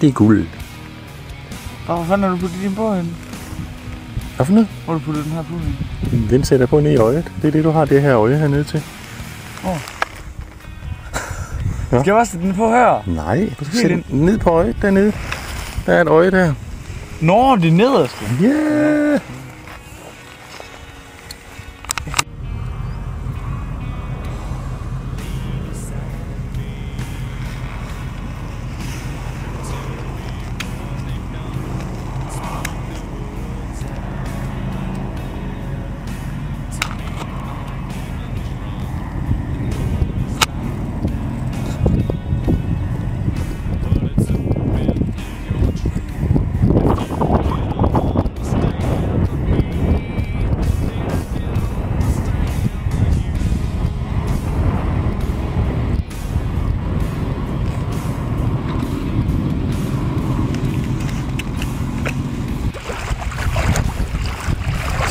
Det er guld. Hvor fanden har du puttet din på hen? Hvad for noget? Hvor har du puttet den her på hen? Den sætter på ned i øjet. Det er det, du har det her øje hernede til. Ja. Skal jeg også sætte den på her? Nej, du skal sætte den ned på øjet dernede. Der er et øje der. Nå, det er nederst. Ja. Yeah.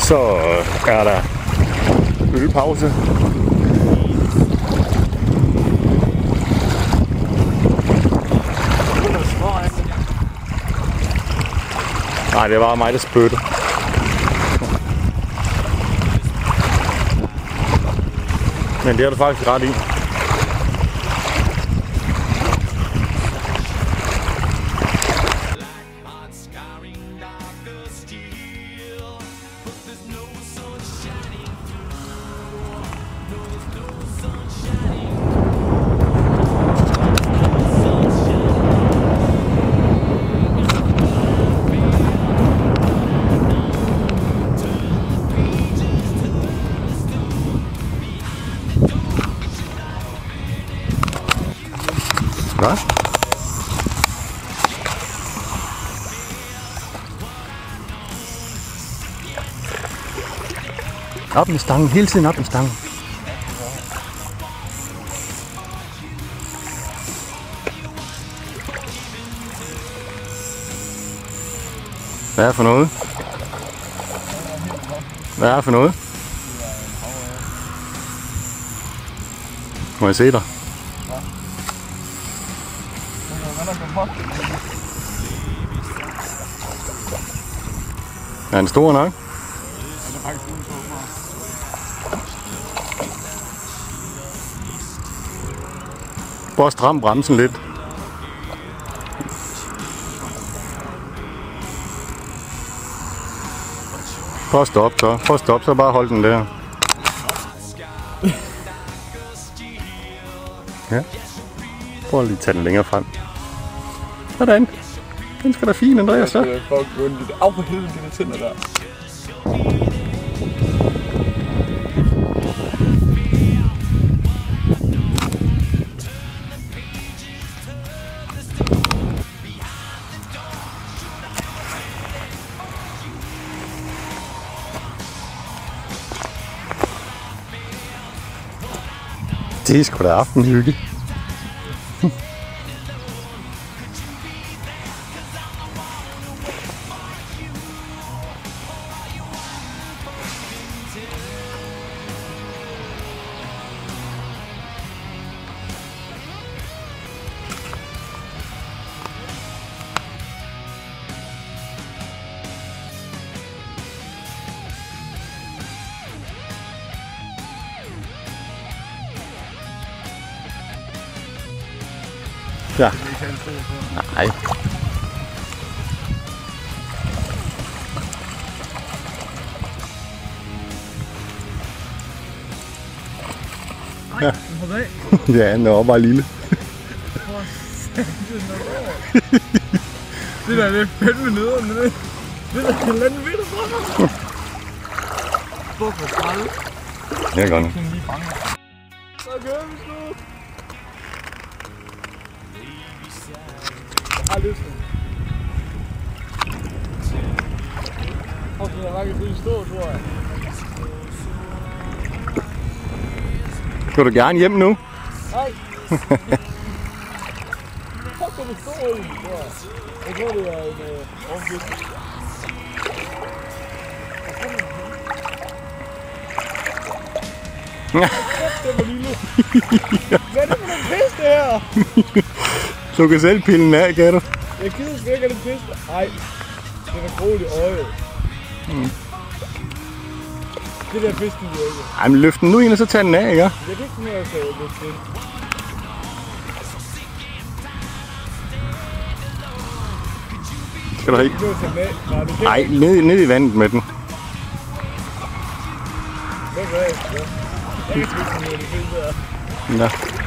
Så er der ølpause. Nej, det var mig, der spyttede. Men det har du faktisk ret i. Hvad? Op med stangen, hele tiden op med stangen. Hvad er det for noget? Hvad er det for noget? Må jeg se dig? Er den stor nok? Prøv at stramme bremsen lidt. Prøv at stoppe så. Prøv at stoppe så. Bare hold den der. Ja. Prøv at lige tage den længere frem. Sådan. Den skal da fint, Andreas, så. Af for helvede, dine tænder der. Det er sgu da aftenhygge. Ja. Nej. Ja. Ja, den er bare lille. Det der, det er fandme nederen, det. Det der kan lande ved dig fra mig. Fuck, hvor skralde. Det er godt nok. Så gør vi sgu. Jeg har lysten. Jeg har ikke stå, tror jeg. Skal du gerne hjem nu? Nej. Fuck, hvor det står i, tror jeg. Jeg tror, det er en omflytning. Det var lille. Hvad er det for en pisse, det her? Så Du kan selv pille den af, kan du? Jeg gider sgu ikke, at den fisk. Ej, den er groet i øjet. Det der fisk, den jo ikke. Ej, men løft den nu ind, og så tag den af, ikke? Jeg kan ikke finde ud af at løfte den. Skal du have? Du kan tage den af. Nej, du kan Nej, ikke. ned i vandet med den. Hvad gør jeg? Jeg kan ikke finde ud af det fisk der. Ja.